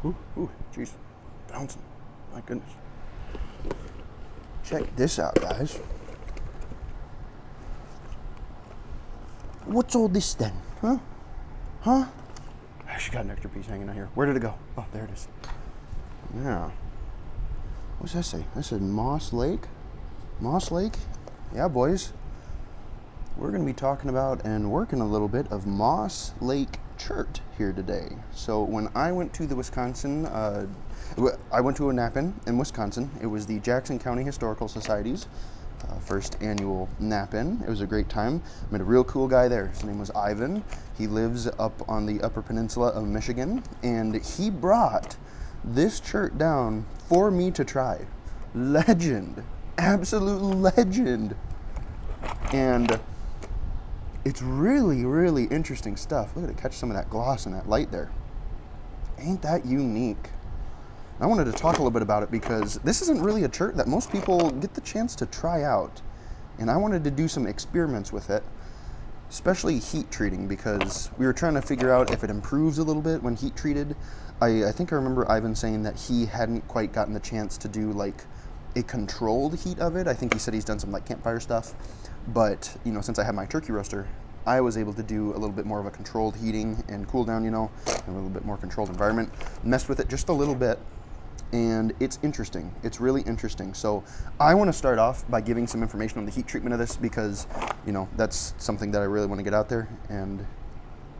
Ooh, jeez, bouncing. My goodness. Check this out, guys. What's all this then? Huh? Huh? She got an extra piece hanging out here. Where did it go? Oh, there it is. Yeah. What's that say? That said Moss Lake? Moss Lake? Yeah, boys. We're going to be talking about and working a little bit of Lake Chert here today. So when I went to the Wisconsin, I went to a Knap-in in Wisconsin. It was the Jackson County Historical Society's first annual Knap-in. It was a great time. Met a real cool guy there. His name was Ivan. He lives up on the Upper Peninsula of Michigan, and he brought this chert down for me to try. Legend. Absolute legend. And it's really, really interesting stuff. Look at it, catch some of that gloss and that light there. Ain't that unique? I wanted to talk a little bit about it because this isn't really a chert that most people get the chance to try out. And I wanted to do some experiments with it, especially heat treating, because we were trying to figure out if it improves a little bit when heat treated. I think I remember Ivan saying that he hadn't quite gotten the chance to do like a controlled heat of it. I think he said he's done some like campfire stuff. But, you know, since I had my turkey roaster, I was able to do a little bit more of a controlled heating and cool down, you know, a little bit more controlled environment. Messed with it just a little bit, and it's interesting. It's really interesting. So I want to start off by giving some information on the heat treatment of this because, you know, that's something that I really want to get out there. And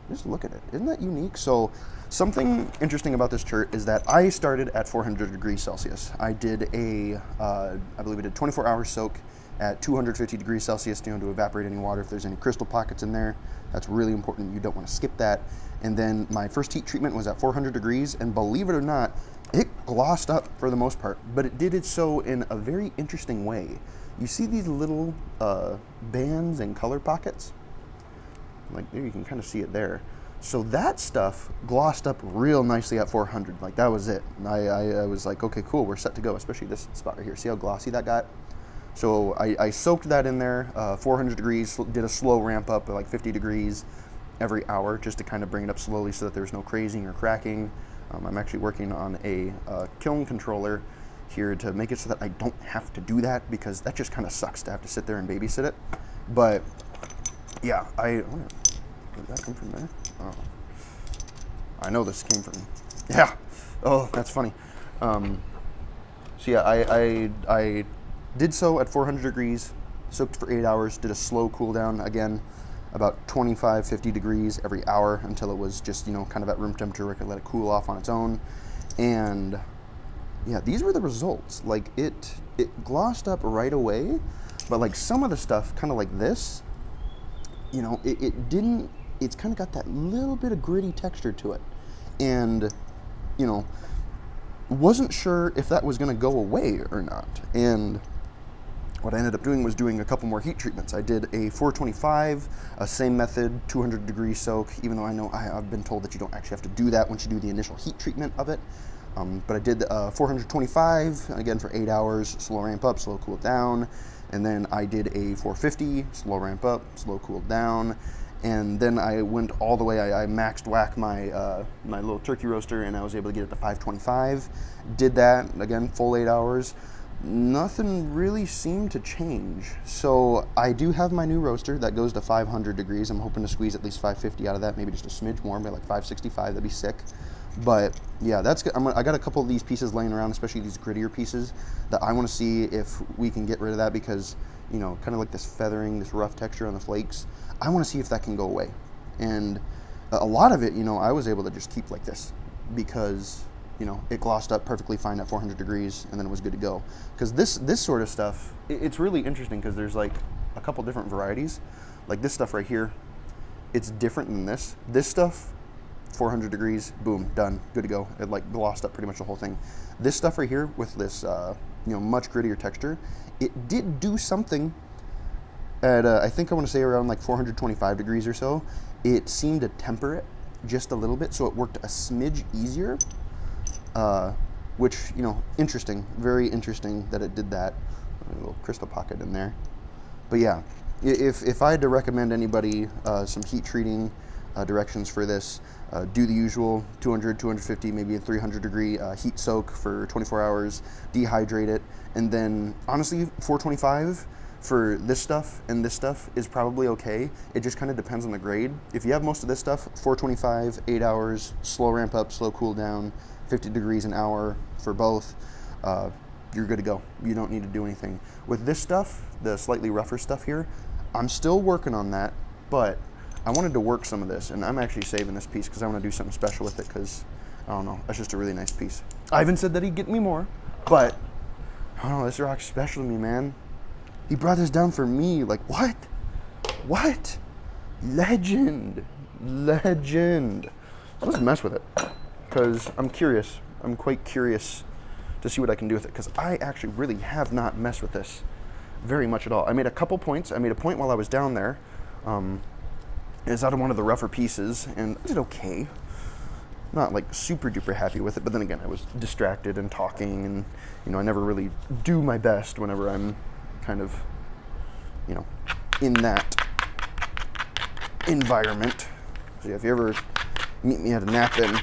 just look at it. Isn't that unique? So something interesting about this chert is that I started at 400 degrees Celsius. I did I believe I did 24-hour soak at 250 degrees Celsius, you know, to evaporate any water. If there's any crystal pockets in there, that's really important. You don't want to skip that. And then my first heat treatment was at 400 degrees, and believe it or not, it glossed up for the most part, but it did it so in a very interesting way. You see these little bands and color pockets? Like there, you can kind of see it there. So that stuff glossed up real nicely at 400. Like that was it. I was like, okay, cool, we're set to go, especially this spot right here. See how glossy that got? So I soaked that in there, 400 degrees, did a slow ramp up at like 50 degrees every hour just to kind of bring it up slowly so that there's no crazing or cracking. I'm actually working on a kiln controller here to make it so that I don't have to do that because that just kind of sucks to have to sit there and babysit it. But yeah, did that come from there? Oh, I know this came from, yeah. Oh, that's funny. So yeah, I did so at 400 degrees, soaked for 8 hours, did a slow cool down, again, about 25, 50 degrees every hour until it was just, you know, kind of at room temperature where I could let it cool off on its own. And yeah, these were the results. Like it glossed up right away, but like some of the stuff, kind of like this, you know, it didn't, it's kind of got that little bit of gritty texture to it. And, you know, wasn't sure if that was going to go away or not. And what I ended up doing was doing a couple more heat treatments. I did a 425, same method, 200 degree soak, even though I know I've been told that you don't actually have to do that once you do the initial heat treatment of it. But I did 425, again for 8 hours, slow ramp up, slow cool down. And then I did a 450, slow ramp up, slow cool down. And then I went all the way, I maxed whack my my little turkey roaster, and I was able to get it to 525. Did that, again, full 8 hours. Nothing really seemed to change. So I do have my new roaster that goes to 500 degrees. I'm hoping to squeeze at least 550 out of that, maybe just a smidge more, maybe like 565, that'd be sick. But yeah, that's good. I got a couple of these pieces laying around, especially these grittier pieces, that I want to see if we can get rid of that because, you know, kind of like this feathering, this rough texture on the flakes. I want to see if that can go away. And a lot of it, you know, I was able to just keep like this because, you know, it glossed up perfectly fine at 400 degrees and then it was good to go. Because this sort of stuff, it's really interesting because there's like a couple different varieties. Like this stuff right here, it's different than this. This stuff, 400 degrees, boom, done, good to go. It like glossed up pretty much the whole thing. This stuff right here with this, you know, much grittier texture, it did do something at, I think I want to say around like 425 degrees or so. It seemed to temper it just a little bit, so it worked a smidge easier. Which, you know, interesting, very interesting that it did that. A little crystal pocket in there. But yeah, if I had to recommend anybody some heat treating directions for this, do the usual 200, 250, maybe a 300 degree heat soak for 24 hours, dehydrate it, and then honestly 425 for this stuff and this stuff is probably okay. It just kind of depends on the grade. If you have most of this stuff, 425, 8 hours, slow ramp up, slow cool down, 50 degrees an hour for both, you're good to go. You don't need to do anything. With this stuff, the slightly rougher stuff here, I'm still working on that, but I wanted to work some of this, and I'm actually saving this piece because I want to do something special with it because, I don't know, that's just a really nice piece. Ivan said that he'd get me more, but I don't know, this rock's special to me, man. He brought this down for me. Like, what? What? Legend. Legend. Let's mess with it because I'm curious. I'm quite curious to see what I can do with it because I actually really have not messed with this very much at all. I made a couple points. I made a point while I was down there. It's out of one of the rougher pieces, and I did okay. Not like super duper happy with it, but then again, I was distracted and talking, and you know, I never really do my best whenever I'm kind of, you know, in that environment. So yeah, if you ever meet me at a Knap-in,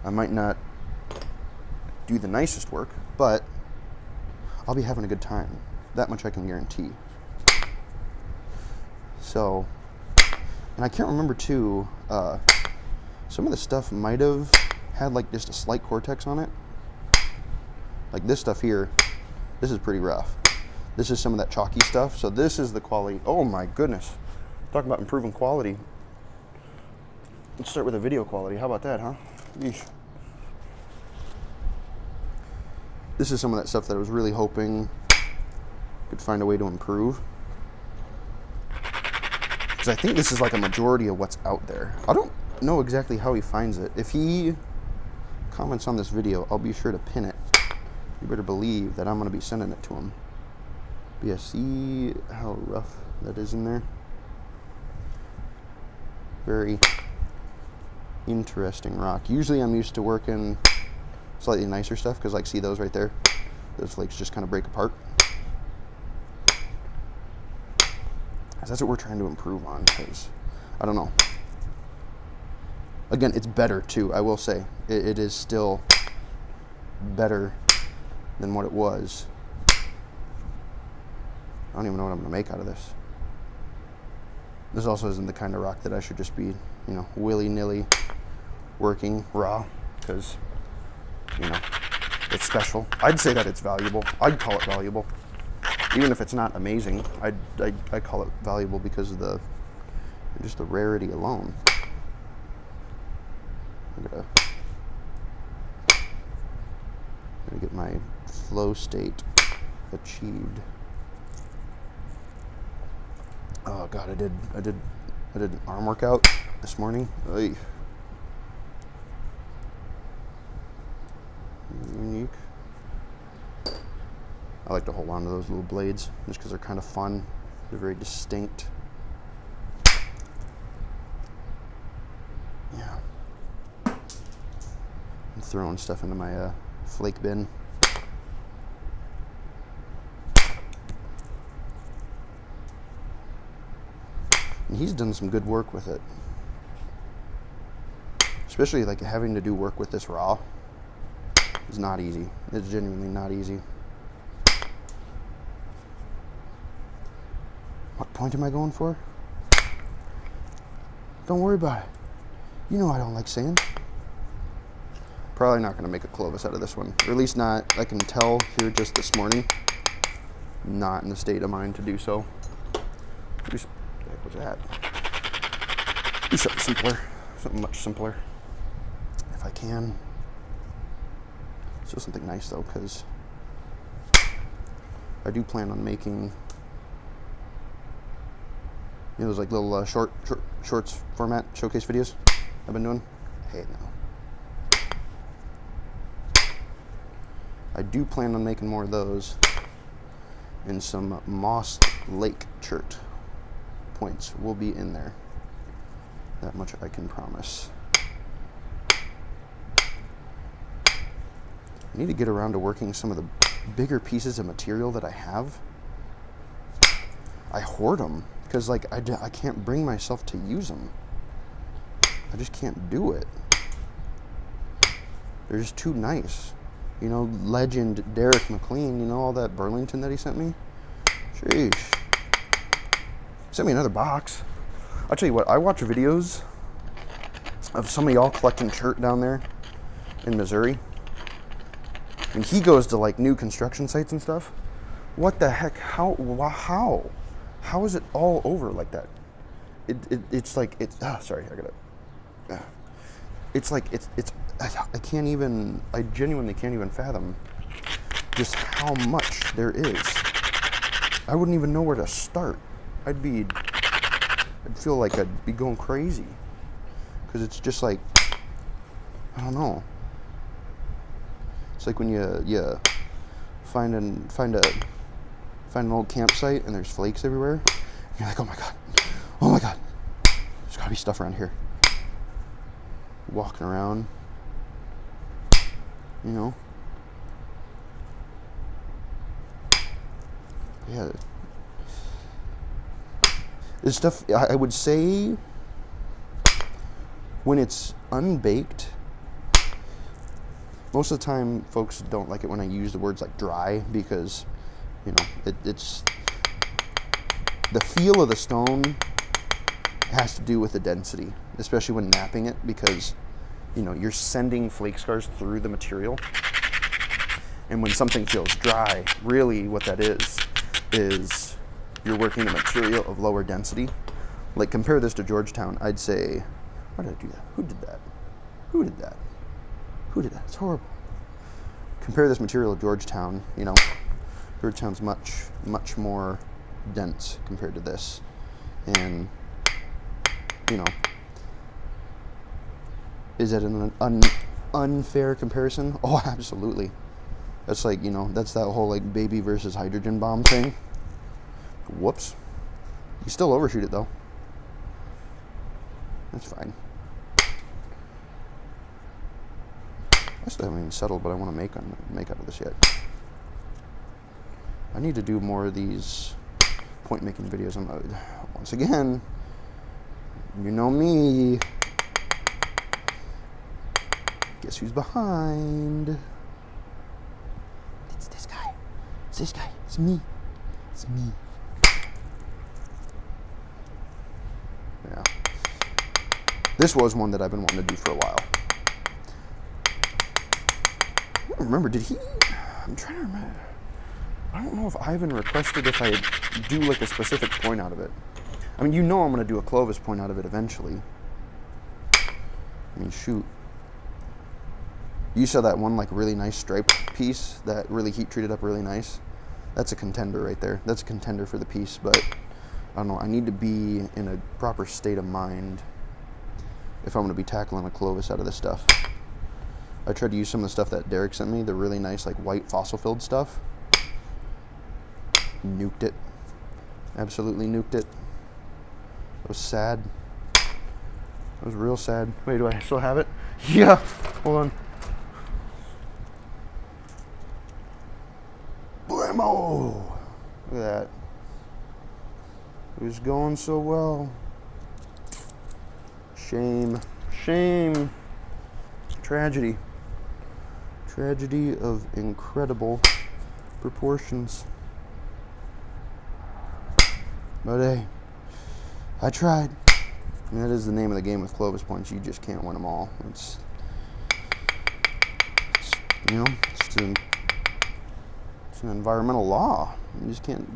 I might not do the nicest work, but I'll be having a good time. That much I can guarantee. So, and I can't remember too, some of the stuff might have had like just a slight cortex on it. Like this stuff here, this is pretty rough. This is some of that chalky stuff. So this is the quality. Oh my goodness. Talking about improving quality. Let's start with the video quality. How about that, huh? Yeesh. This is some of that stuff that I was really hoping could find a way to improve. Because I think this is like a majority of what's out there. I don't know exactly how he finds it. If he comments on this video, I'll be sure to pin it. You better believe that I'm going to be sending it to him. But yeah, see how rough that is in there? Very interesting rock. Usually I'm used to working slightly nicer stuff because, like, see those right there? Those flakes just kind of break apart. That's what we're trying to improve on, because I don't know. Again, it's better too, I will say. It is still better than what it was. I don't even know what I'm going to make out of this. This also isn't the kind of rock that I should just be, you know, willy-nilly working raw, because, you know, it's special. I'd say that it's valuable. I'd call it valuable. Even if it's not amazing, I call it valuable because of just the rarity alone. I'm gonna get my flow state achieved. Oh God, I did an arm workout this morning. Oy. Unique. I like to hold on to those little blades just because they're kind of fun. They're very distinct. Yeah. I'm throwing stuff into my flake bin. And he's done some good work with it. Especially like having to do work with this raw is not easy. It's genuinely not easy. What point am I going for? Don't worry about it. You know I don't like sand. Probably not going to make a Clovis out of this one. Or at least not, I can tell here just this morning, not in the state of mind to do so. What the heck was that? Do something simpler. Something much simpler. If I can. Still something nice though, because I do plan on making, you know, those like little shorts format showcase videos I've been doing. Hey, no. I do plan on making more of those, and some Lake Chert points will be in there. That much I can promise. I need to get around to working some of the bigger pieces of material that I have. I hoard them because, like, I can't bring myself to use them. I just can't do it. They're just too nice. You know, legend Derek McLean, you know, all that Burlington that he sent me? Sheesh. He sent me another box. I'll tell you what, I watch videos of some of y'all collecting chert down there in Missouri. And he goes to like new construction sites and stuff. What the heck? How is it all over like that? It's like, sorry, I gotta, it's like, I can't even, I genuinely can't even fathom just how much there is. I wouldn't even know where to start. I'd feel like I'd be going crazy. Because it's just like, I don't know. It's like when you find an old campsite and there's flakes everywhere. And you're like, oh my god, there's gotta be stuff around here. Walking around, you know. Yeah. This stuff, I would say, when it's unbaked, most of the time folks don't like it when I use the words like dry, because, you know, it's the feel of the stone has to do with the density, especially when knapping it, because, you know, you're sending flake scars through the material. And when something feels dry, really what that is you're working a material of lower density. Like, compare this to Georgetown, I'd say, why did I do that? Who did that? Who did that? Who did that? It's horrible. Compare this material to Georgetown, you know, Georgetown's much more dense compared to this. And, you know, is it an unfair comparison? Oh, absolutely. That's like, you know, that's that whole like baby versus hydrogen bomb thing. Whoops. You still overshoot it though. That's fine. I still haven't even settled what I want to make out of this yet. I need to do more of these point making videos. Once again, you know me. Guess who's behind? It's this guy. It's this guy. It's me. It's me. Yeah. This was one that I've been wanting to do for a while. I don't remember, did he? I'm trying to remember. I don't know if Ivan requested if I do like a specific point out of it. I mean, you know I'm going to do a Clovis point out of it eventually. I mean, shoot. You saw that one like really nice stripe piece that really heat treated up really nice. That's a contender right there. That's a contender for the piece, but I don't know. I need to be in a proper state of mind if I'm going to be tackling a Clovis out of this stuff. I tried to use some of the stuff that Derek sent me, the really nice like white fossil-filled stuff. Nuked it. Absolutely nuked it. It was sad. It was real sad. Wait, do I still have it? Yeah. Hold on. Blammo! Look at that. It was going so well. Shame. Shame. Tragedy. Tragedy of incredible proportions. But hey, I tried. And that is the name of the game with Clovis points. You just can't win them all. It's you know, it's an environmental law. You just can't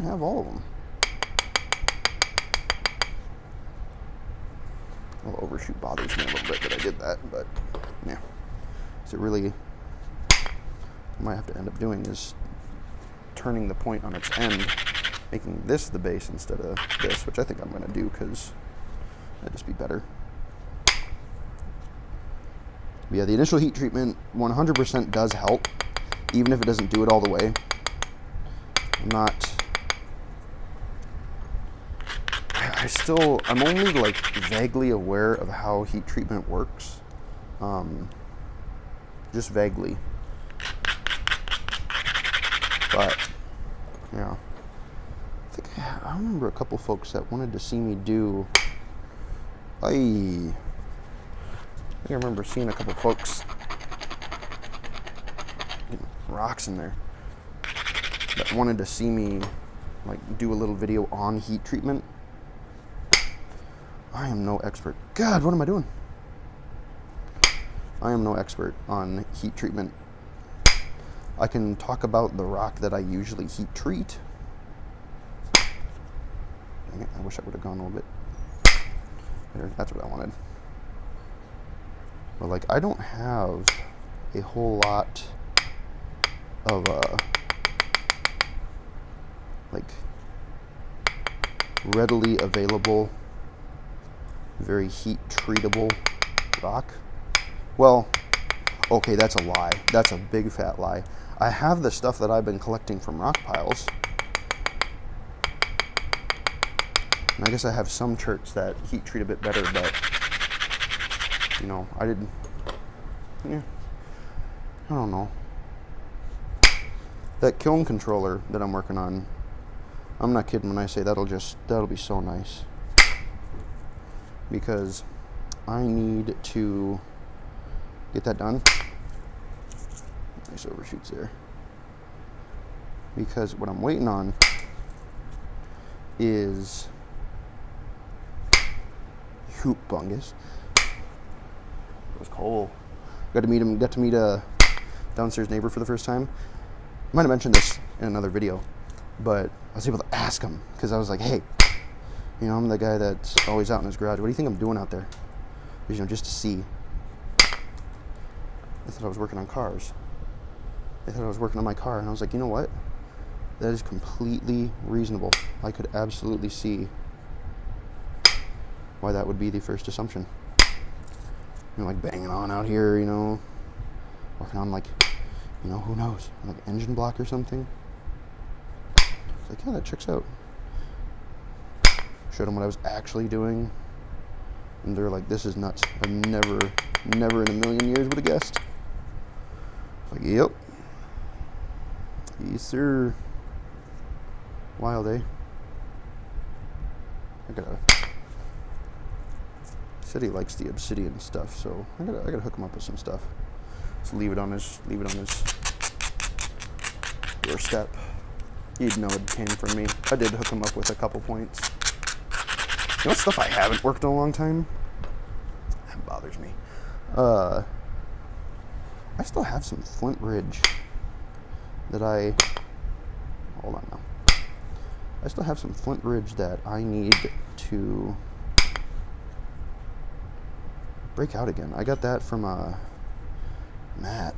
have all of them. A little overshoot bothers me a little bit that I did that, but yeah. So it really, I might have to end up doing is turning the point on its end, making this the base instead of this, which I think I'm going to do because that'd just be better. But yeah, the initial heat treatment 100% does help, even if it doesn't do it all the way. I'm only like vaguely aware of how heat treatment works. Just vaguely. But, yeah. I remember a couple folks that wanted to see me do I think I remember seeing a couple folks getting rocks in there that wanted to see me like do a little video on heat treatment. I am no expert. God, what am I doing? I am no expert on heat treatment. I can talk about the rock that I usually heat treat. Dang it, I wish I would have gone a little bit there. That's what I wanted. But like, I don't have a whole lot of like readily available, very heat treatable rock. Well, okay, that's a lie. That's a big fat lie. I have the stuff that I've been collecting from rock piles. And I guess I have some cherts that heat treat a bit better, but you know, I don't know. That kiln controller that I'm working on, I'm not kidding when I say that'll be so nice. Because I need to get that done. Nice overshoots there. Because what I'm waiting on is hoop bungus. It was cool. Got to meet a downstairs neighbor for the first time. I might have mentioned this in another video, but I was able to ask him because I was like, hey, you know, I'm the guy that's always out in his garage. What do you think I'm doing out there? You know, just to see. They thought I was working on cars. They thought I was working on my car, and I was like, you know what? That is completely reasonable. I could absolutely see why that would be the first assumption. You know, like banging on out here, you know, working on like, you know, who knows, like engine block or something. It's like, yeah, that checks out. Showed them what I was actually doing, and they're like, this is nuts. I never in a million years would have guessed. Like, yep. Yes, sir. Wild, eh? Said he likes the obsidian stuff, so I gotta hook him up with some stuff. Just leave it on his doorstep. He'd know it came from me. I did hook him up with a couple points. You know what stuff I haven't worked in a long time? That bothers me. I still have some Flint Ridge that hold on now. I still have some Flint Ridge that I need to break out again. I got that from Matt,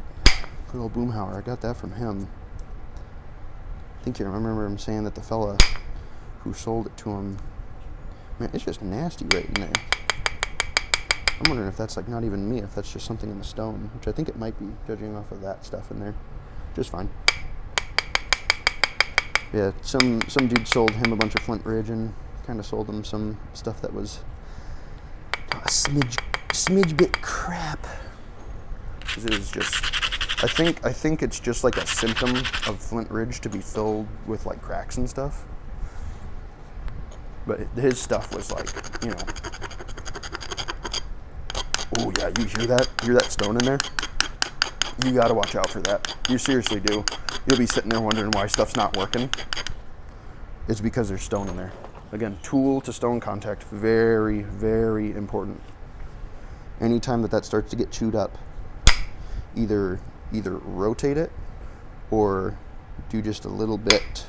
good old Boomhauer. I got that from him. I think you remember him saying that the fella who sold it to him, man, it's just nasty right in there. I'm wondering if that's like not even me, if that's just something in the stone, which I think it might be, judging off of that stuff in there. Just fine. Yeah, some dude sold him a bunch of Flint Ridge and kind of sold him some stuff that was a smidge bit crap. It was just, I think it's just like a symptom of Flint Ridge to be filled with like cracks and stuff. But his stuff was like, you know. Oh yeah, you hear that? Hear that stone in there? You gotta watch out for that. You seriously do. You'll be sitting there wondering why stuff's not working. It's because there's stone in there. Again, tool to stone contact, very, very important. Anytime that starts to get chewed up, either rotate it or do just a little bit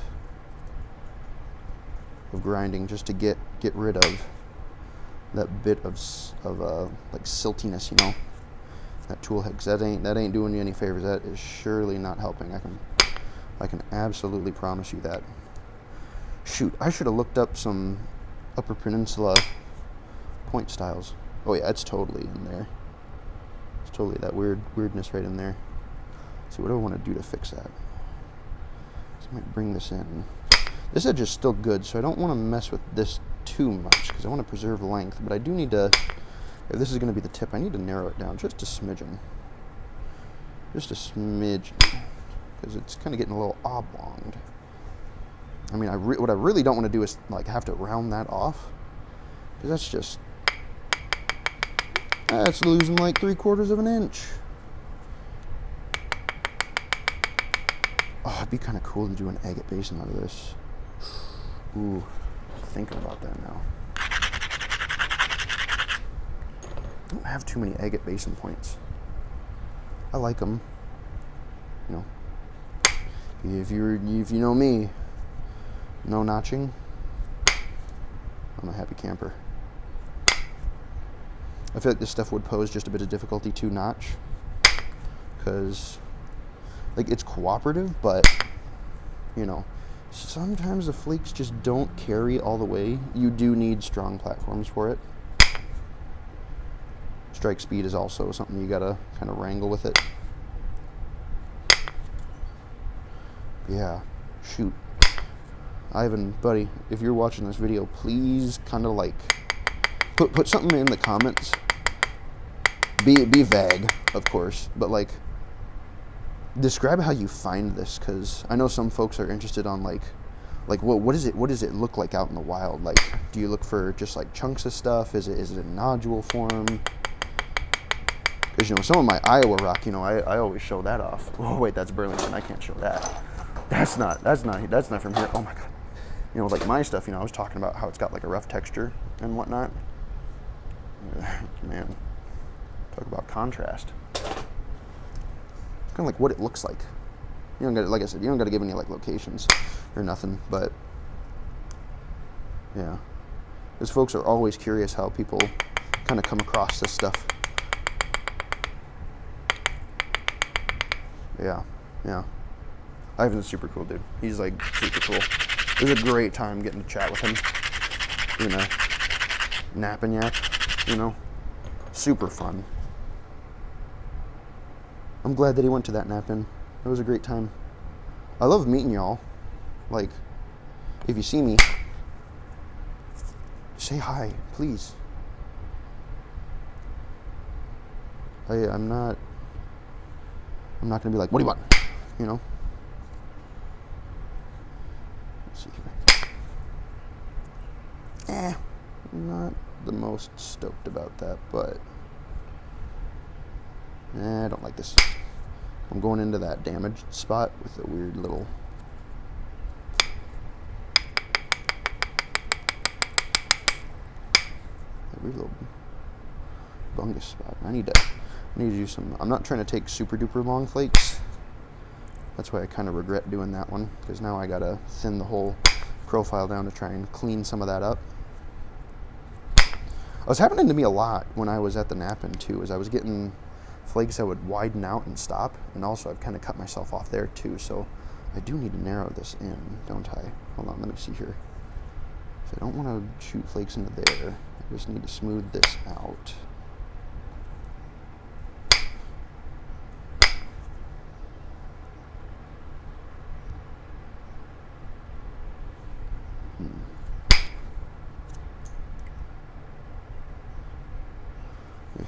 of grinding just to get rid of that bit of like siltiness, you know, that tool head. 'Cause that ain't doing you any favors. That is surely not helping. I can absolutely promise you that. Shoot, I should have looked up some Upper Peninsula point styles. Oh yeah, it's totally in there. It's totally that weirdness right in there. Let's see, what do I want to do to fix that? So I might bring this in. This edge is still good, so I don't want to mess with this too much because I want to preserve length, but I do need to, if this is going to be the tip, I need to narrow it down just a smidgen. Just a smidgen, because it's kind of getting a little oblonged. I mean, what I really don't want to do is like have to round that off, because that's just That's losing like 3/4 of an inch. Oh, it'd be kind of cool to do an agate basin out of this. Ooh, thinking about that now. I don't have too many agate basin points. I like them. You know, if you know me, no notching, I'm a happy camper. I feel like this stuff would pose just a bit of difficulty to notch, because like it's cooperative, but you know, sometimes the flakes just don't carry all the way. You do need strong platforms for it. Strike speed is also something you gotta kind of wrangle with it. Yeah, shoot. Ivan, buddy, if you're watching this video, please kind of like put something in the comments. Be vague, of course, but like describe how you find this, because I know some folks are interested on like what does it look like out in the wild? Like, do you look for just like chunks of stuff? Is it in nodule form? Because you know, some of my Iowa rock, you know, I always show that off. Oh wait, that's Burlington. I can't show that. That's not from here. Oh my god. You know, like my stuff, you know, I was talking about how it's got like a rough texture and whatnot. Man, talk about contrast. It's kind of like what it looks like. You don't got, like I said, you don't got to give any like locations or nothing, but yeah, because folks are always curious how people kind of come across this stuff. Yeah. Ivan's a super cool dude. He's like super cool. It was a great time getting to chat with him. You know, napping yak, you know, super fun. I'm glad that he went to that nap-in. It was a great time. I love meeting y'all. Like, if you see me, say hi, please. I'm not gonna be like, what do you want? You know? Let's see here. I'm not the most stoked about that, but I don't like this. I'm going into that damaged spot with a weird little bungus spot. I need to do some. I'm not trying to take super duper long flakes. That's why I kind of regret doing that one, because now I gotta thin the whole profile down to try and clean some of that up. It was happening to me a lot when I was at the nap-in too, as I was getting flakes that would widen out and stop, and also I've kind of cut myself off there too, so I do need to narrow this in, don't I? Hold on, let me see here. So I don't want to shoot flakes into there. I just need to smooth this out.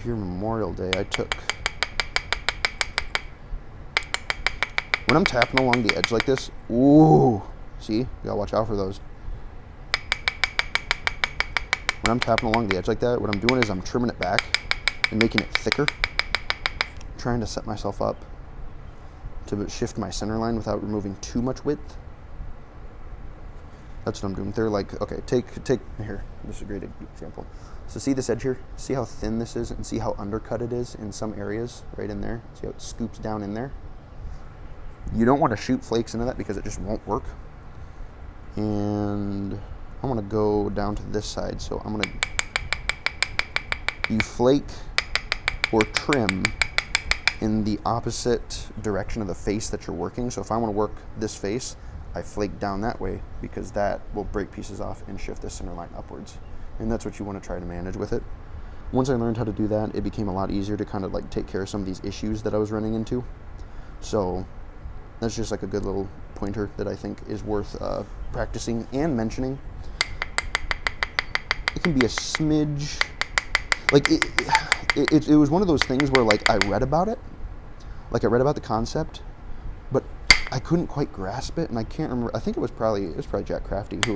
Here Memorial Day, I took, when I'm tapping along the edge like this, ooh, see, you gotta watch out for those. When I'm tapping along the edge like that, what I'm doing is I'm trimming it back and making it thicker, trying to set myself up to shift my center line without removing too much width. That's what I'm doing. They're like, okay, take here. This is a great example. So see this edge here? See how thin this is, and see how undercut it is in some areas, right in there? See how it scoops down in there? You don't want to shoot flakes into that because it just won't work. And I want to go down to this side, so I'm gonna, you flake or trim in the opposite direction of the face that you're working. So if I want to work this face, I flake down that way, because that will break pieces off and shift the center line upwards. And that's what you want to try to manage with it. Once I learned how to do that, it became a lot easier to kind of like take care of some of these issues that I was running into. So that's just like a good little pointer that I think is worth practicing and mentioning. It can be a smidge, like it was one of those things where like I read about it, like I read about the concept, but I couldn't quite grasp it, and I can't remember. I think it was probably Jack Crafty who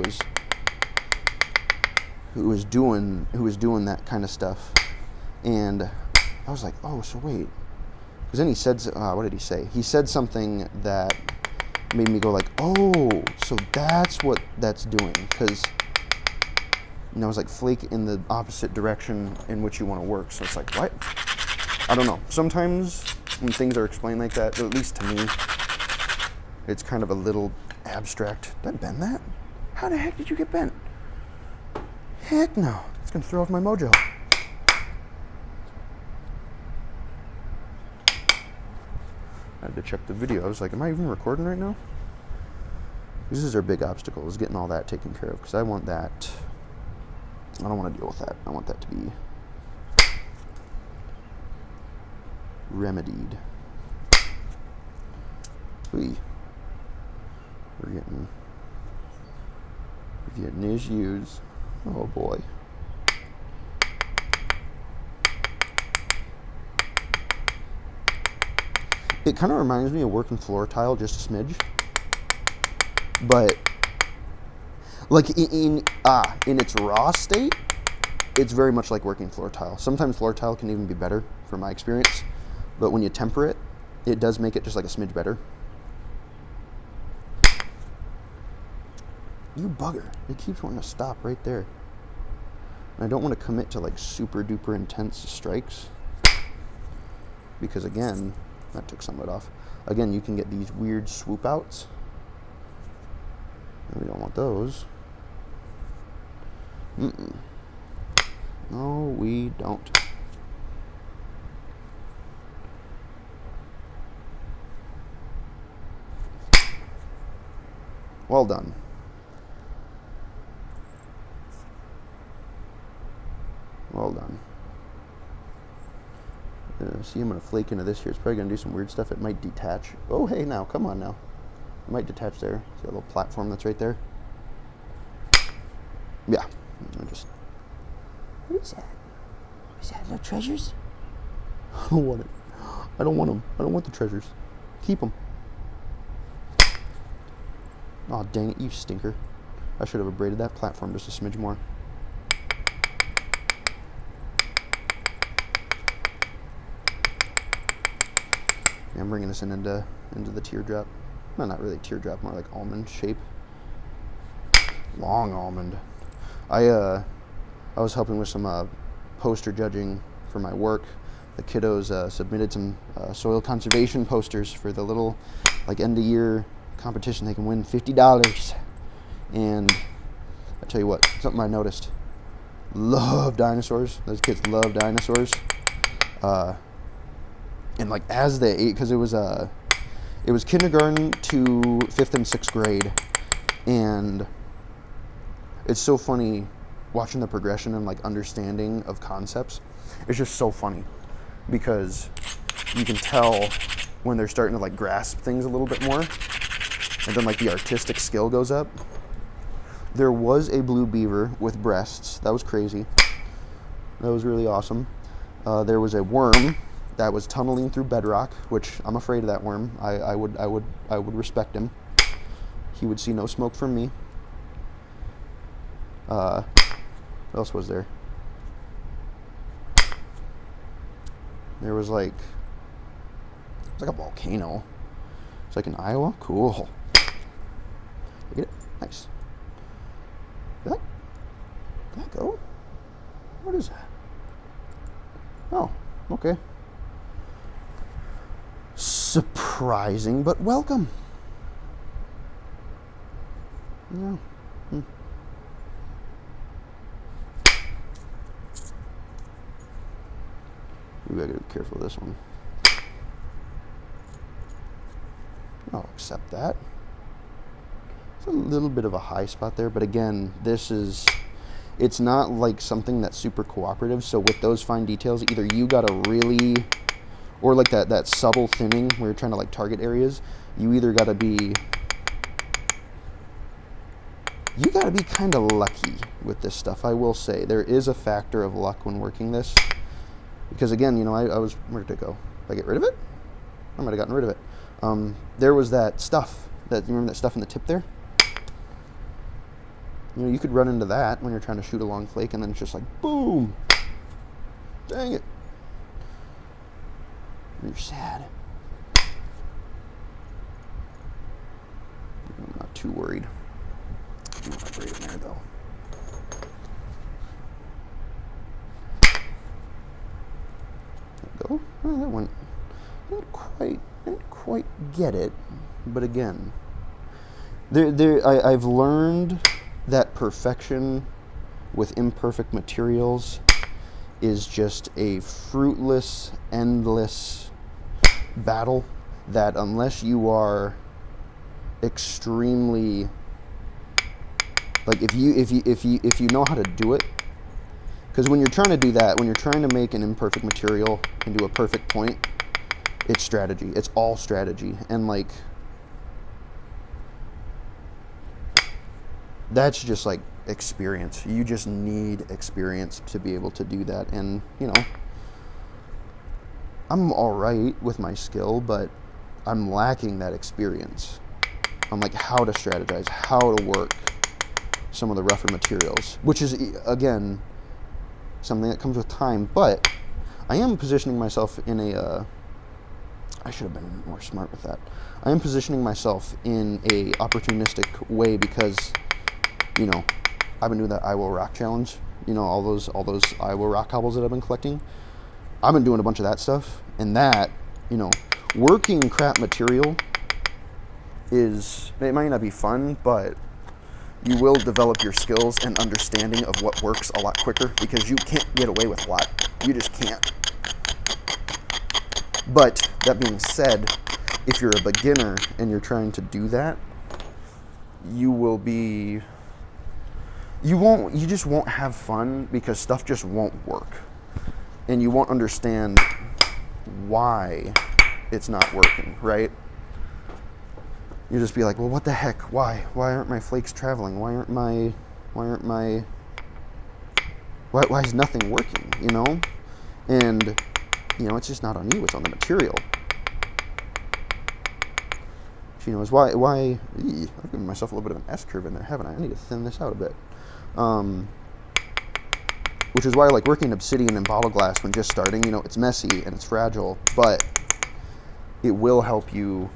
was doing that kind of stuff, And I was like, oh, so wait. Because then he said, what did he say? He said something that made me go like, oh, so that's what that's doing. Because, I was like, flake in the opposite direction in which you want to work. So it's like, what? I don't know. Sometimes when things are explained like that, at least to me, it's kind of a little abstract. Did I bend that? How the heck did you get bent? Heck no. It's going to throw off my mojo. I had to check the video. I was like, am I even recording right now? This is our big obstacle, is getting all that taken care of. Because I want that. I don't want to deal with that. I want that to be remedied. We're getting issues. Oh boy. It kind of reminds me of working floor tile, just a smidge. But like in its raw state, it's very much like working floor tile. Sometimes floor tile can even be better, from my experience. But when you temper it, it does make it just like a smidge better. You bugger. It keeps wanting to stop right there. And I don't want to commit to like super duper intense strikes. Because again, that took some of it off. Again, you can get these weird swoop outs. And we don't want those. No, we don't. Well done. Well done. See, I'm going to flake into this here. It's probably going to do some weird stuff. It might detach. Oh, hey, now, come on now. It might detach there. See that little platform that's right there? Yeah. What is that? Is that little treasures? I don't want it. I don't want them. I don't want the treasures. Keep them. Oh, dang it, you stinker. I should have abraded that platform just a smidge more. Yeah, I'm bringing this into the teardrop. No, not really teardrop, more like almond shape. Long almond. I was helping with some poster judging for my work. The kiddos submitted some soil conservation posters for the little like end of year competition. They can win $50. And I tell you what, something I noticed. Love dinosaurs. Those kids love dinosaurs. And like as they ate, because it was kindergarten to 5th and 6th grade, and it's so funny watching the progression and like understanding of concepts. It's just so funny because you can tell when they're starting to like grasp things a little bit more, and then like the artistic skill goes up. There was a blue beaver with breasts. That was crazy. That was really awesome. There was a worm that was tunneling through bedrock, which I'm afraid of that worm. I would respect him. He would see no smoke from me. What else was there? There was like, it's like a volcano. It's like in Iowa. Cool. Look at it. Nice. Did that go? What is that? Oh, okay. Surprising, but welcome. Yeah. We gotta be careful of this one. I'll accept that. It's a little bit of a high spot there, but again, it's not like something that's super cooperative. So with those fine details, either you gotta really, or like that subtle thinning where you're trying to like target areas, you either gotta be kind of lucky with this stuff. I will say there is a factor of luck when working this, because again, you know, I was, where did it go? Did I get rid of it? I might have gotten rid of it. There was that stuff, you remember that stuff in the tip there? You know, you could run into that when you're trying to shoot a long flake, and then it's just like, boom. Dang it. You're sad. I'm not too worried. I do want to braid in there though. There we go. Oh, that one didn't quite get it, but again, I've learned that perfection with imperfect materials is just a fruitless, endless battle that unless you are extremely, like, if you know how to do it, because when you're trying to do that, when you're trying to make an imperfect material into a perfect point, it's strategy. It's all strategy. And like, that's just like experience. You just need experience to be able to do that. And, you know, I'm all right with my skill, but I'm lacking that experience on like how to strategize, how to work some of the rougher materials, which is, again, something that comes with time. But I am positioning myself in a, I should have been more smart with that. I am positioning myself in a opportunistic way because, you know, I've been doing that Iowa Rock Challenge. You know, all those Iowa rock cobbles that I've been collecting. I've been doing a bunch of that stuff, and that, you know, working crap material is, it might not be fun, but you will develop your skills and understanding of what works a lot quicker because you can't get away with a lot. You just can't. But that being said, if you're a beginner and you're trying to do that, you just won't have fun because stuff just won't work. And you won't understand why it's not working, right? You just be like, well, what the heck? Why aren't my flakes traveling? Why is nothing working, you know? And, you know, it's just not on you, it's on the material. You know, is why I've given myself a little bit of an S-curve in there, haven't I? I need to thin this out a bit. Which is why I like working obsidian and bottle glass when just starting. You know, it's messy and it's fragile, but it will help you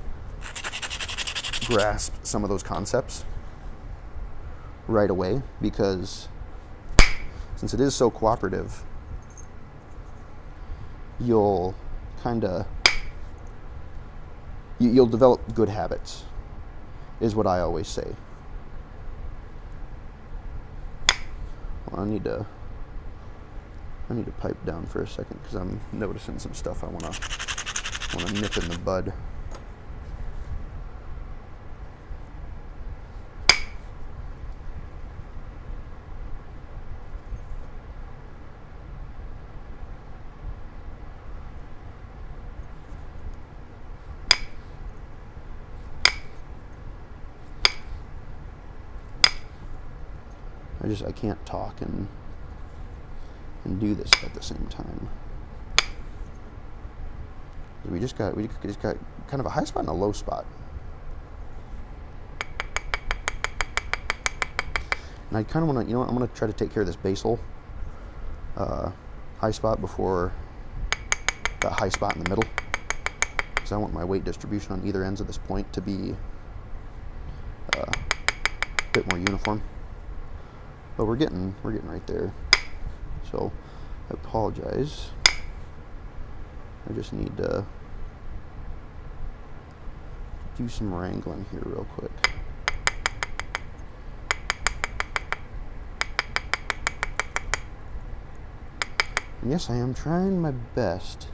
grasp some of those concepts right away, because since it is so cooperative, you'll you'll develop good habits, is what I always say. Well, I need to pipe down for a second because I'm noticing some stuff I want to nip in the bud. I can't talk and do this at the same time. We just got kind of a high spot and a low spot. And I kind of want to, you know what, I'm going to try to take care of this basal high spot before the high spot in the middle, because I want my weight distribution on either ends of this point to be a bit more uniform. But we're getting right there. So I apologize. I just need to do some wrangling here real quick. And yes, I am trying my best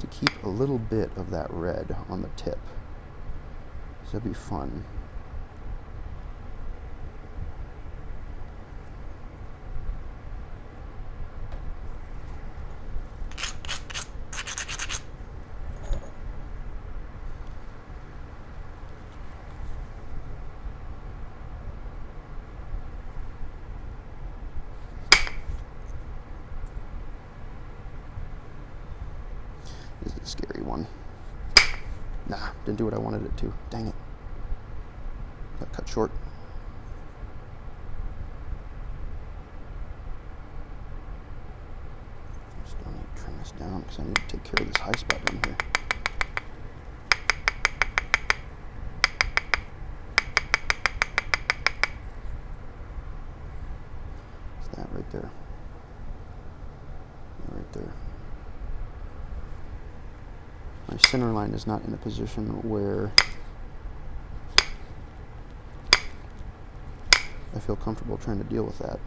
to keep a little bit of that red on the tip. So that'd be fun. This is a scary one. Nah, didn't do what I wanted it to. Dang it. Got cut short. Just because I need to take care of this high spot down here. It's that right there. Right there. My center line is not in a position where I feel comfortable trying to deal with that.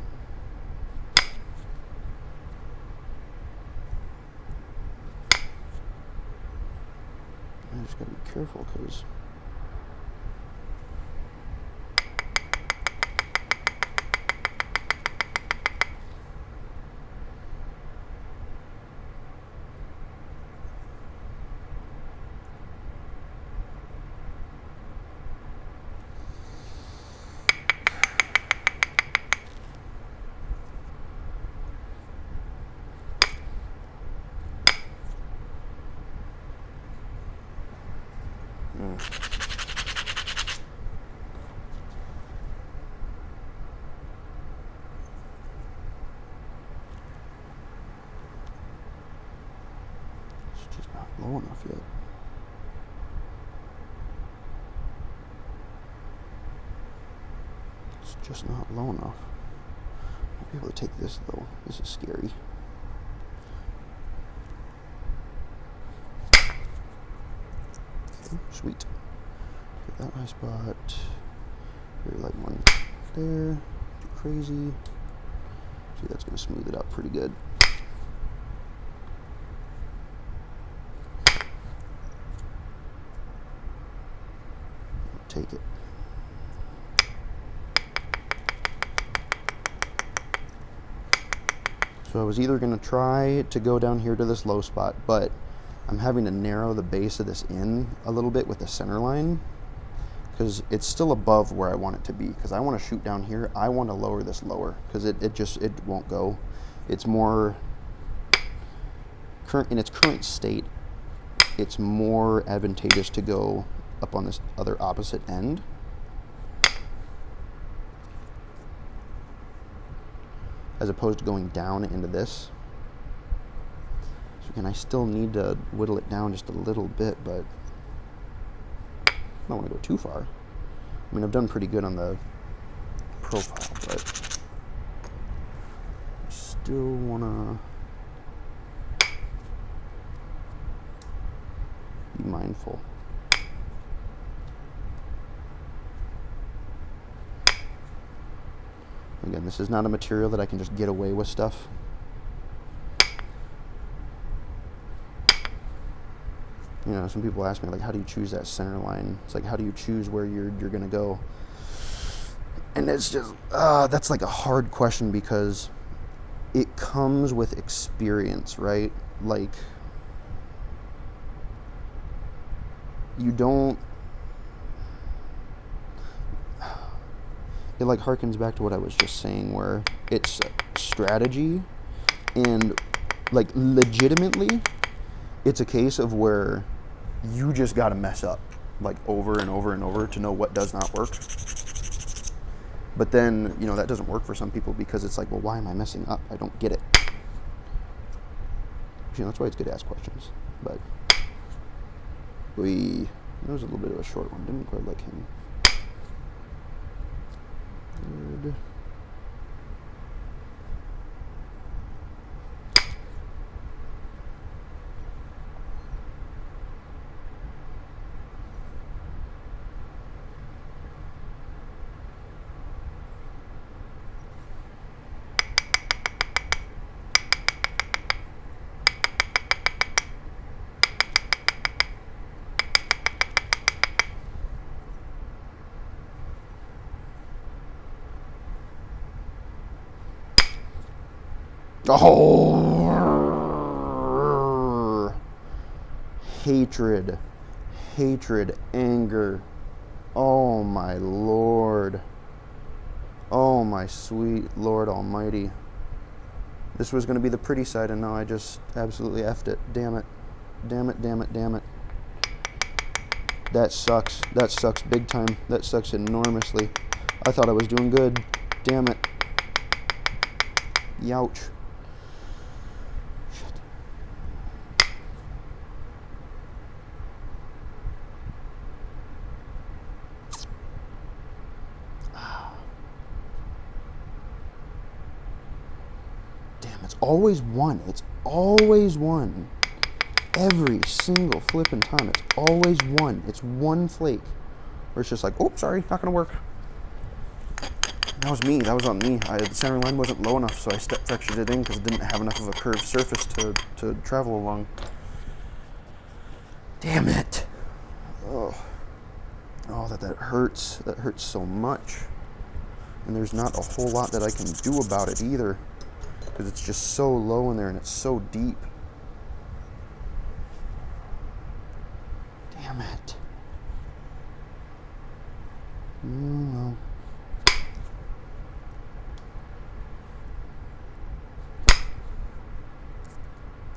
I just gotta be careful because it's just not low enough yet. It's just not low enough. I'll be able to take this though. This is scary. Okay, sweet. Get that high spot. Very light one there. Too crazy. See, that's going to smooth it out pretty good. Take it. So I was either going to try to go down here to this low spot, but I'm having to narrow the base of this in a little bit with the center line because it's still above where I want it to be, because I want to shoot down here. I want to lower this lower because it won't go. It's more current in its current state. It's more advantageous to go up on this other opposite end. As opposed to going down into this. So again, I still need to whittle it down just a little bit, but I don't want to go too far. I mean, I've done pretty good on the profile, but I still want to be mindful. Again, this is not a material that I can just get away with stuff. You know, some people ask me, like, how do you choose that center line? It's like, how do you choose where you're going to go? And it's just, that's like a hard question because it comes with experience, right? Like, you don't, it like harkens back to what I was just saying, where it's strategy, and like legitimately it's a case of where you just got to mess up like over and over and over to know what does not work. But then, you know, that doesn't work for some people because it's like, well, why am I messing up? I don't get it. You know, that's why it's good to ask questions. But that was a little bit of a short one. Didn't quite like him. Good. Oh, hatred, anger. Oh my Lord. Oh my sweet Lord Almighty. This was going to be the pretty side, and now I just absolutely effed it. Damn it. Damn it, damn it, damn it. That sucks. That sucks big time. That sucks enormously. I thought I was doing good. Damn it. Youch. Shit. It's always one. It's always one. Every single flipping time, it's always one. It's one flake where it's just like, oh, sorry, not gonna work. That was me. That was on me. The center line wasn't low enough, so I step fractured it in because it didn't have enough of a curved surface to travel along. Damn it. Oh, that hurts. That hurts so much. And there's not a whole lot that I can do about it either, because it's just so low in there and it's so deep. Damn it. Well.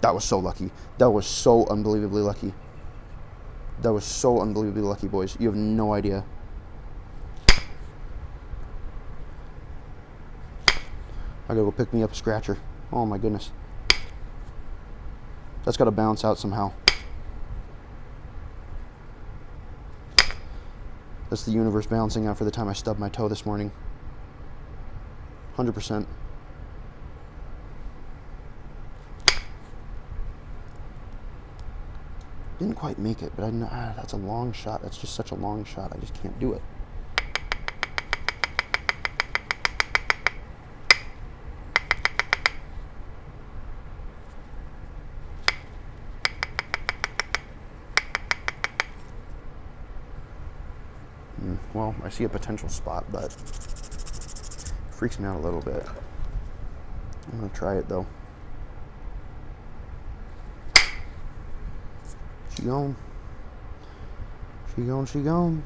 That was so lucky. That was so unbelievably lucky. That was so unbelievably lucky, boys. You have no idea. I gotta go pick me up a scratcher. Oh my goodness. That's gotta bounce out somehow. That's the universe balancing out for the time I stubbed my toe this morning. 100%. Didn't quite make it, but I know that's a long shot. That's just such a long shot. I just can't do it. Well, I see a potential spot, but it freaks me out a little bit. I'm gonna try it though. She gone. She gone, she gone.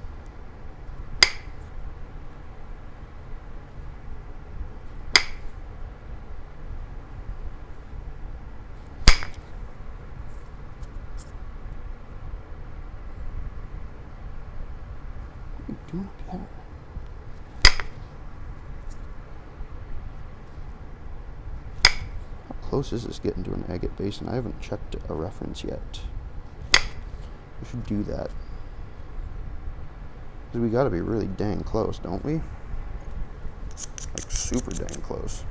What are you doing up there? How close is this getting to an agate basin? I haven't checked a reference yet. We should do that. Because we gotta be really dang close, don't we? Like super dang close.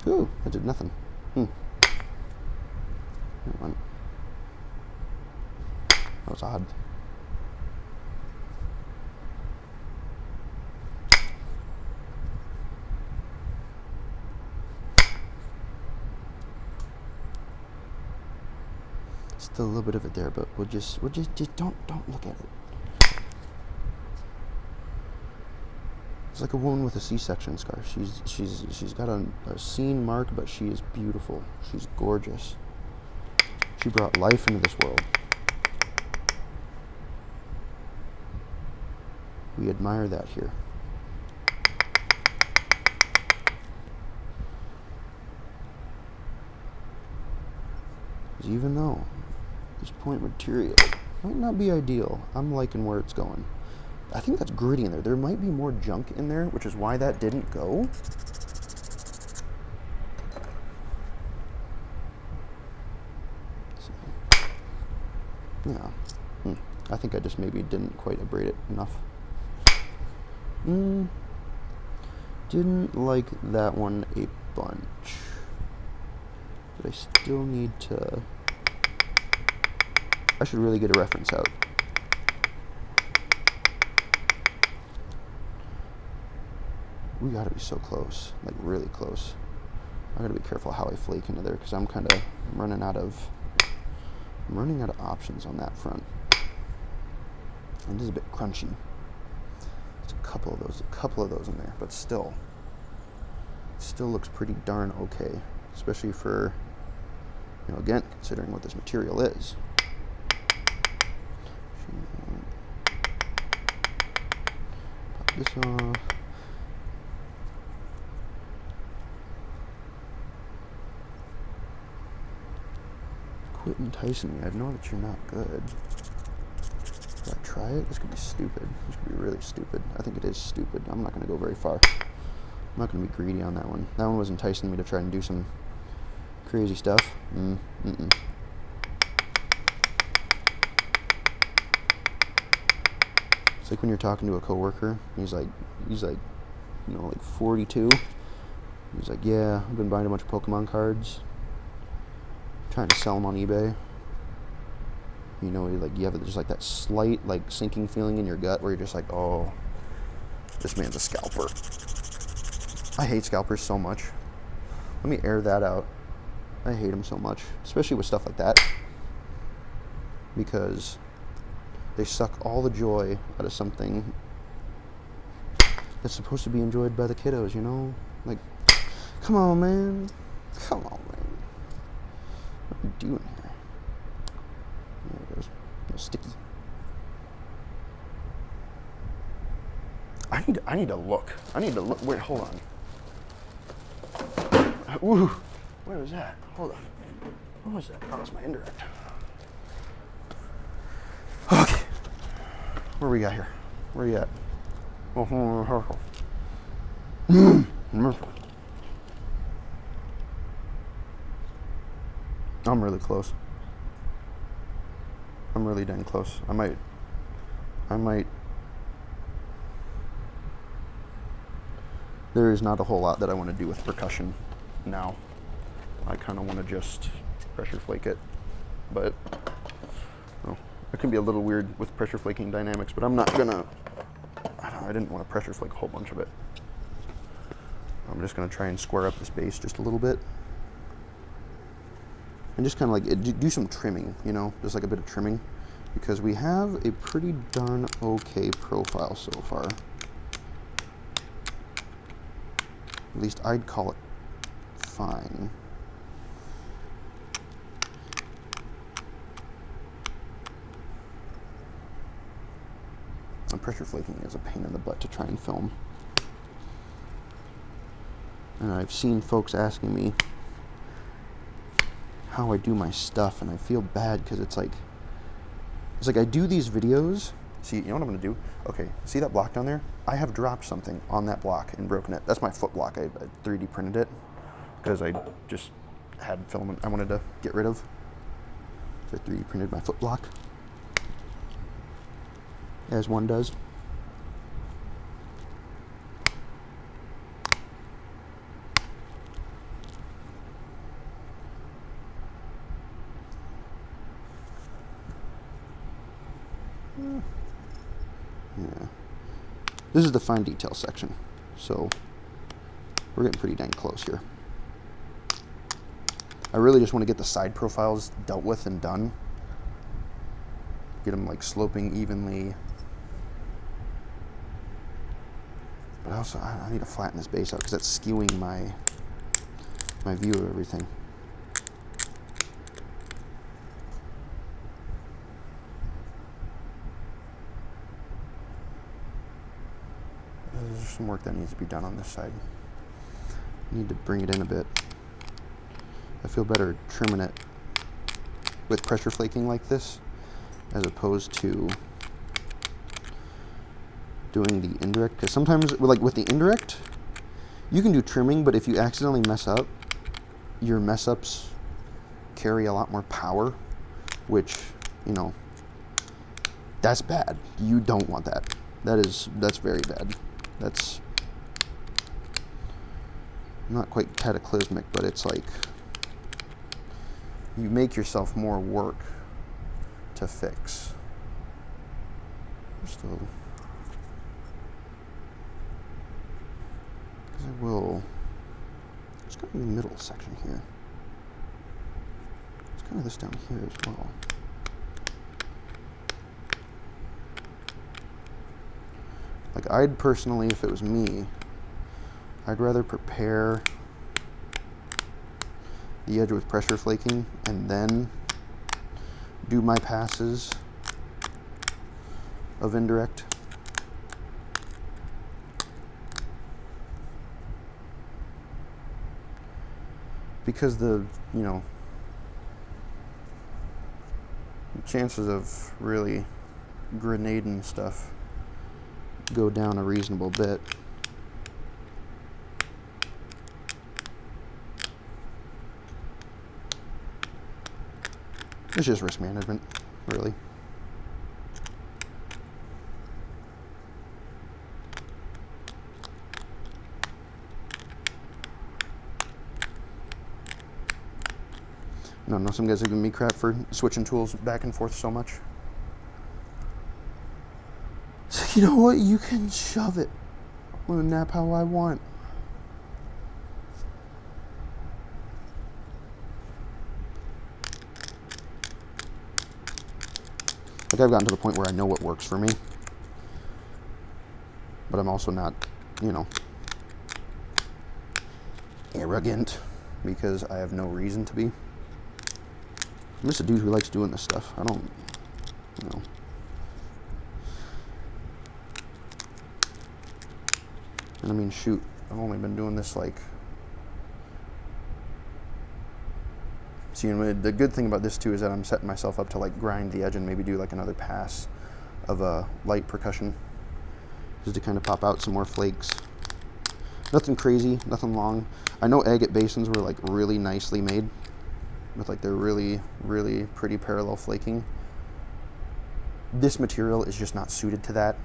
Ooh, I did nothing. That was odd. Still a little bit of it there, but we'll just don't look at it. It's like a woman with a C-section scar. She's got a seam mark, but she is beautiful. She's gorgeous. She brought life into this world. We admire that here. Because even though this point material might not be ideal, I'm liking where it's going. I think that's gritty in there. There might be more junk in there, which is why that didn't go. So, yeah. I think I just maybe didn't quite abrade it enough. Didn't like that one a bunch. But I still need to... I should really get a reference out. We gotta be so close, like really close. I gotta be careful how I flake into there because I'm running out of options on that front. And it is a bit crunchy. There's a couple of those in there, but still, it still looks pretty darn okay, especially for, you know, again, considering what this material is. Pop this off. Quit enticing me. I know that you're not good. Should I try it? This could be stupid. This could be really stupid. I think it is stupid. I'm not going to go very far. I'm not going to be greedy on that one. That one was enticing me to try and do some crazy stuff. It's like when you're talking to a coworker. He's like, you know, like 42. He's like, yeah, I've been buying a bunch of Pokemon cards, trying to sell them on eBay. You know, like you have just like that slight like sinking feeling in your gut where you're just like, oh, this man's a scalper. I hate scalpers so much. Let me air that out. I hate them so much, especially with stuff like that, because they suck all the joy out of something that's supposed to be enjoyed by the kiddos, you know? Like, come on, man. Come on, man. What are you doing here? There it goes. A little sticky. I need to look. I need to look. Wait, hold on. Ooh, where was that? Hold on. What was that? Oh, that was my indirect. Okay. Where we got here? Where you at? I'm really close. I'm really dang close. I might. There is not a whole lot that I want to do with percussion now. I kind of want to just pressure flake it, but it can be a little weird with pressure flaking dynamics, but I'm not gonna, I didn't want to pressure flake a whole bunch of it. I'm just gonna try and square up this base just a little bit. And just kind of like do some trimming, you know, just like a bit of trimming, because we have a pretty darn okay profile so far. At least I'd call it fine. And pressure flaking is a pain in the butt to try and film. And I've seen folks asking me how I do my stuff, and I feel bad because it's like I do these videos. See, you know what I'm gonna do? Okay, see that block down there? I have dropped something on that block and broken it. That's my foot block. I 3D printed it because I just had filament I wanted to get rid of. So I 3D printed my foot block, as one does. Yeah. This is the fine detail section, so we're getting pretty dang close here. I really just want to get the side profiles dealt with and done. Get them like sloping evenly. But also, I need to flatten this base out because that's skewing my view of everything. There's some work that needs to be done on this side. Need to bring it in a bit. I feel better trimming it with pressure flaking like this as opposed to doing the indirect, because sometimes like with the indirect you can do trimming, but if you accidentally mess up, your mess ups carry a lot more power, which, you know, that's bad. You don't want that. That's very bad. That's not quite cataclysmic, but it's like you make yourself more work to fix. Still, because I will. It's kind of the middle section here. It's kind of this down here as well. Like, I'd personally, if it was me, I'd rather prepare the edge with pressure flaking and then do my passes of indirect. Because the, you know, chances of really grenading stuff go down a reasonable bit. It's just risk management, really. I don't know, some guys have given me crap for switching tools back and forth so much. So you know what? You can shove it. I'm gonna nap how I want. Like, I've gotten to the point where I know what works for me. But I'm also not, you know, arrogant because I have no reason to be. I'm just a dude who likes doing this stuff. I don't, you know. And I mean, shoot, I've only been doing this like... See, the good thing about this too is that I'm setting myself up to like grind the edge and maybe do like another pass of a light percussion, just to kind of pop out some more flakes. Nothing crazy, nothing long. I know agate basins were like really nicely made with like their really, really pretty parallel flaking. This material is just not suited to that,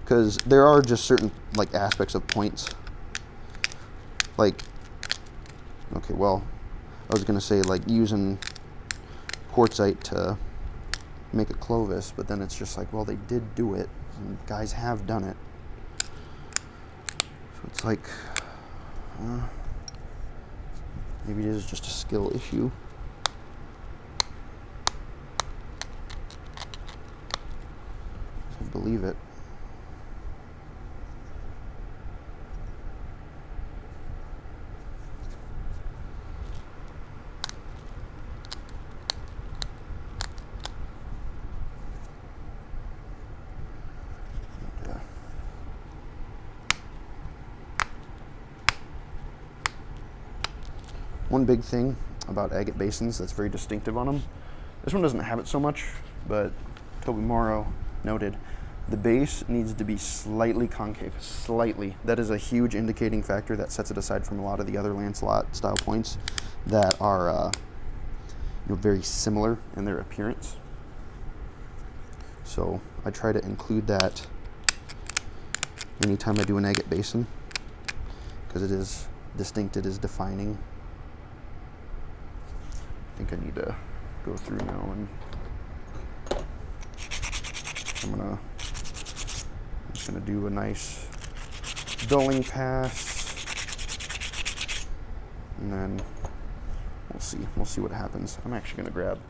because there are just certain like aspects of points. Like, okay, well, I was gonna say like using quartzite to make a Clovis, but then it's just like, well, they did do it, and guys have done it. So it's like, maybe it is just a skill issue. I believe it. One big thing about agate basins that's very distinctive on them, this one doesn't have it so much, but Toby Morrow noted, the base needs to be slightly concave, slightly. That is a huge indicating factor that sets it aside from a lot of the other Lancelot style points that are you know, very similar in their appearance. So I try to include that anytime I do an agate basin, because it is distinct, it is defining. I think I need to go through now and I'm just gonna do a nice dulling pass, and then we'll see what happens. I'm actually gonna grab,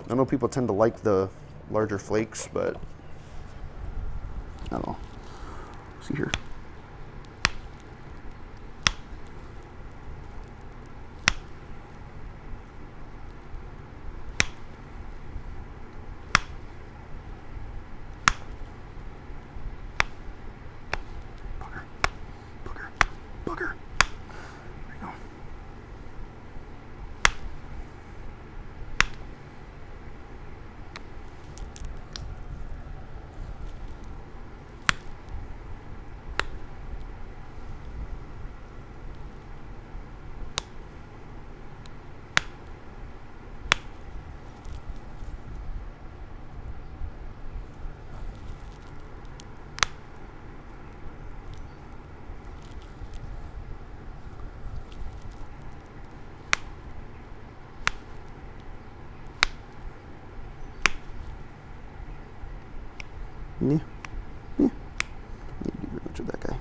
I know people tend to like the larger flakes, but I don't know. See here. Yeah. Yeah. Didn't do very much with that guy.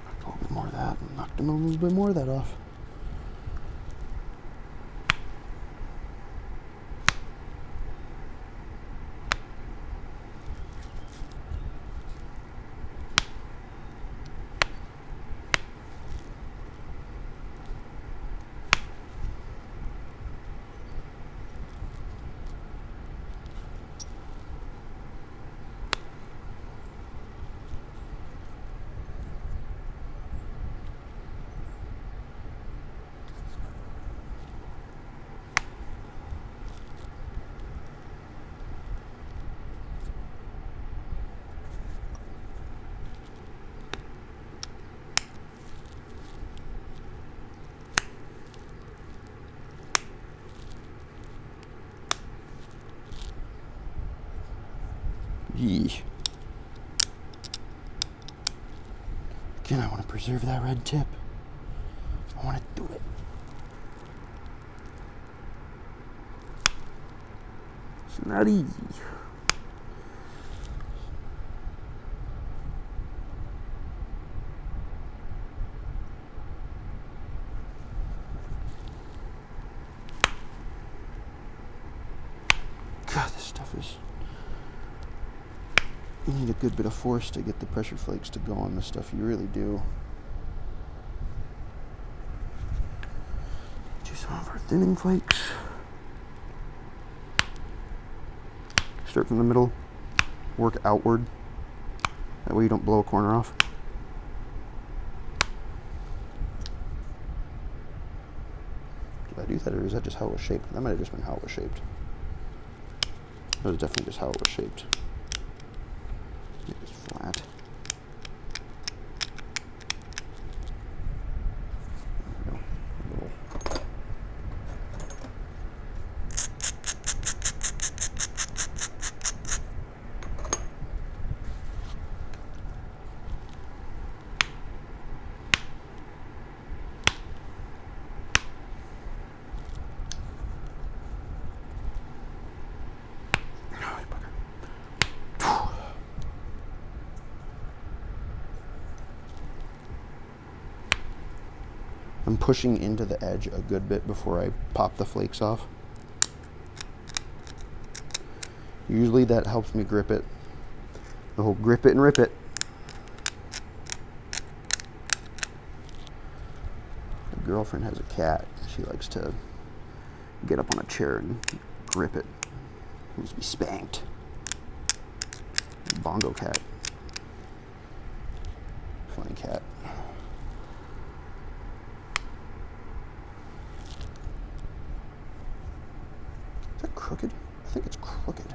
Knocked a little bit more of that, and knocked a little bit more of that off. Again, I want to preserve that red tip. I want to do it. It's not easy. God, this stuff is... You need a good bit of force to get the pressure flakes to go on this stuff. You really do. Do some of our thinning flakes. Start from the middle. Work outward. That way you don't blow a corner off. Did I do that, or is that just how it was shaped? That might have just been how it was shaped. That was definitely just how it was shaped. It was flat. There we go. A little. I'm pushing into the edge a good bit before I pop the flakes off. Usually that helps me grip it. The whole grip it and rip it. My girlfriend has a cat. She likes to get up on a chair and grip it. It needs to be spanked. Bongo cat. Funny cat. Is that crooked? I think it's crooked.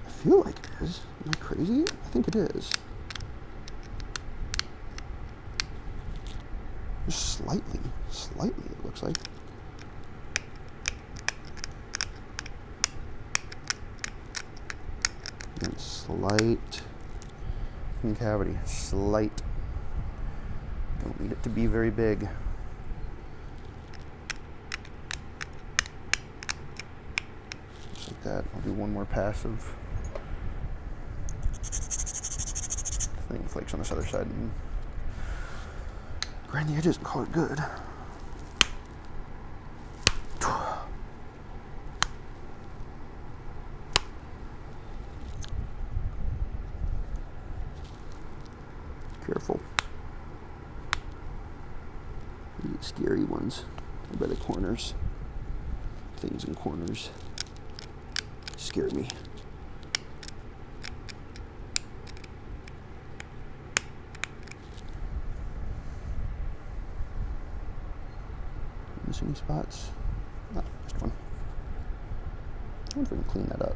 I feel like it is. Am I crazy? I think it is. Just slightly. Slightly, it looks like. And slight concavity. Slight. Don't need it to be very big. That. I'll do one more pass of thinning flakes on this other side and grind the edges and call it good. Careful. These scary ones by the corners. Things in corners scare me. Miss any spots? No, just one. I wonder if we can clean that up.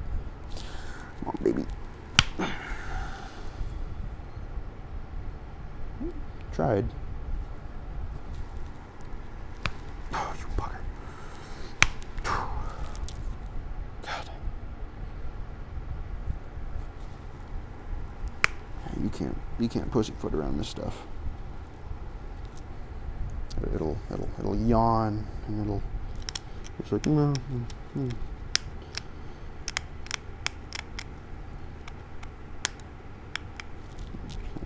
Come on, baby. Tried. Oh, you bugger. God. You can't pussyfoot around this stuff. It'll yawn and it'll it's like no.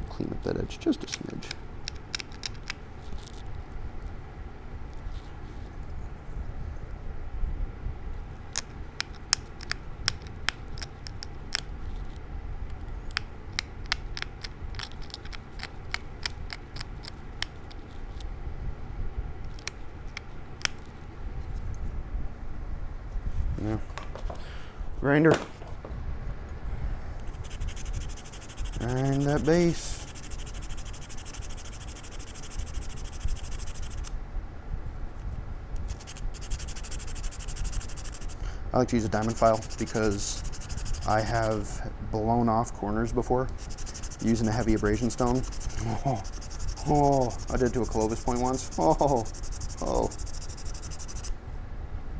Clean up that edge just a smidge. Yeah. Grinder. Grind that base. I like to use a diamond file because I have blown off corners before using a heavy abrasion stone. Oh, I did it to a Clovis point once. Oh.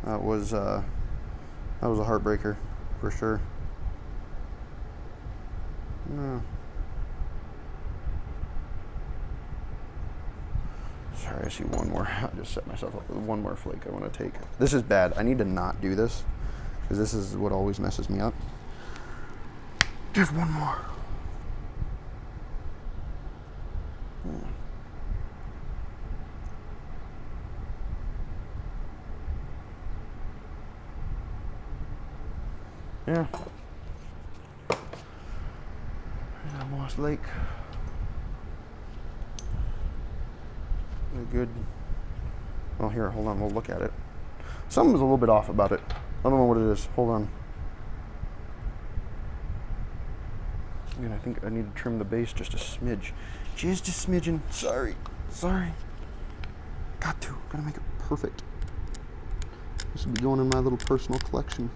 That was a heartbreaker, for sure. No. Sorry, I see one more. I just set myself up with one more flake I want to take. This is bad. I need to not do this because this is what always messes me up. Just one more. Yeah. There's Moss Lake. Really good. Oh, here, hold on, we'll look at it. Something's a little bit off about it. I don't know what it is. Hold on. Again, I think I need to trim the base just a smidge. Just a smidgen. Sorry. Gotta make it perfect. This will be going in my little personal collection.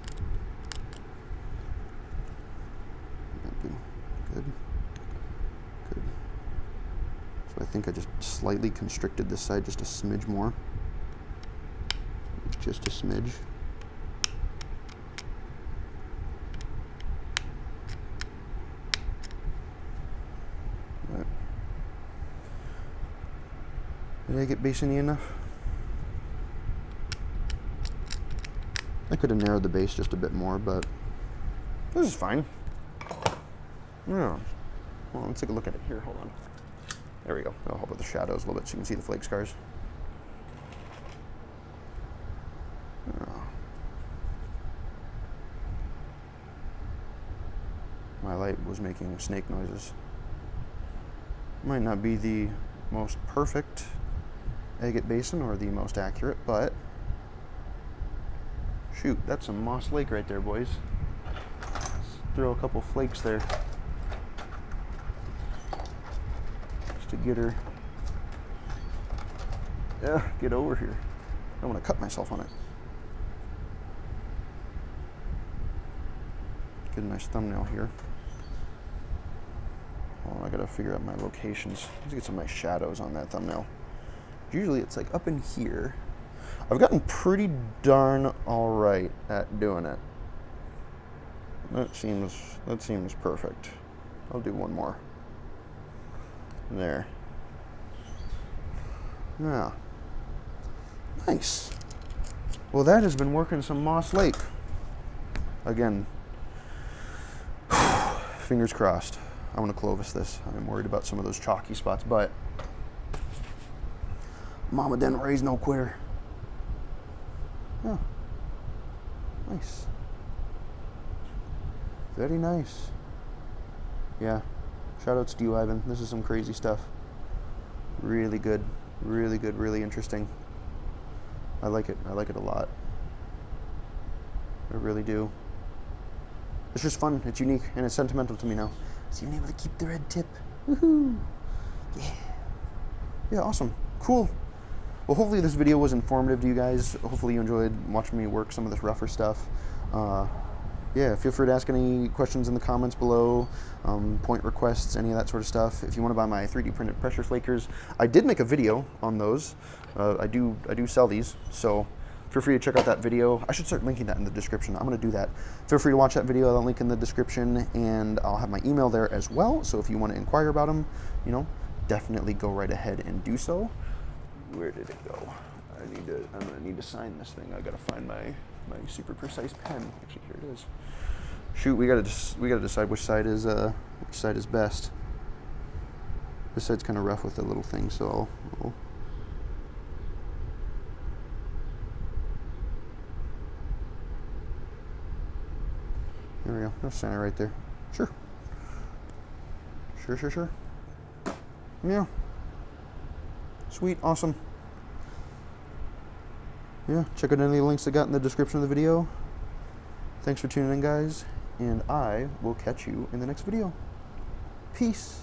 Good. So I think I just slightly constricted this side just a smidge more. Just a smidge. Right. Did I get basiny enough? I could have narrowed the base just a bit more, but this is fine. Yeah. Well, let's take a look at it here. Hold on. There we go. I'll help with the shadows a little bit so you can see the flake scars. Oh. My light was making snake noises. Might not be the most perfect agate basin or the most accurate, but shoot, that's some Moss Lake right there, boys. Let's throw a couple flakes there. To get her, get over here. I don't want to cut myself on it. Get a nice thumbnail here. Oh, I gotta figure out my locations. Let's get some nice shadows on that thumbnail. Usually it's like up in here. I've gotten pretty darn all right at doing it. That seems perfect. I'll do one more. There. Yeah. Nice. Well, that has been working some Moss Lake. Again, fingers crossed. I want to Clovis this. I'm worried about some of those chalky spots, but Mama didn't raise no quitter. Yeah. Nice. Very nice. Yeah. Shout outs to you, Ivan. This is some crazy stuff. Really good, really interesting. I like it. I like it a lot. I really do. It's just fun. It's unique and it's sentimental to me now. So you're able to keep the red tip. Woohoo! Yeah. Yeah, awesome. Cool. Well, hopefully this video was informative to you guys. Hopefully you enjoyed watching me work some of this rougher stuff. Yeah, feel free to ask any questions in the comments below, point requests, any of that sort of stuff. If you want to buy my 3D printed pressure flakers, I did make a video on those. I do sell these, so feel free to check out that video. I should start linking that in the description. I'm going to do that. Feel free to watch that video. I'll link in the description, and I'll have my email there as well. So if you want to inquire about them, you know, definitely go right ahead and do so. Where did it go? I'm going to need to sign this thing. I got to find my super precise pen. Actually, here it is. Shoot, we gotta decide which side is best. This side's kind of rough with the little thing, so there we go. That's center right there. Sure. Yeah. Sweet, awesome. Yeah, check out any of the links I got in the description of the video. Thanks for tuning in, guys, and I will catch you in the next video. Peace.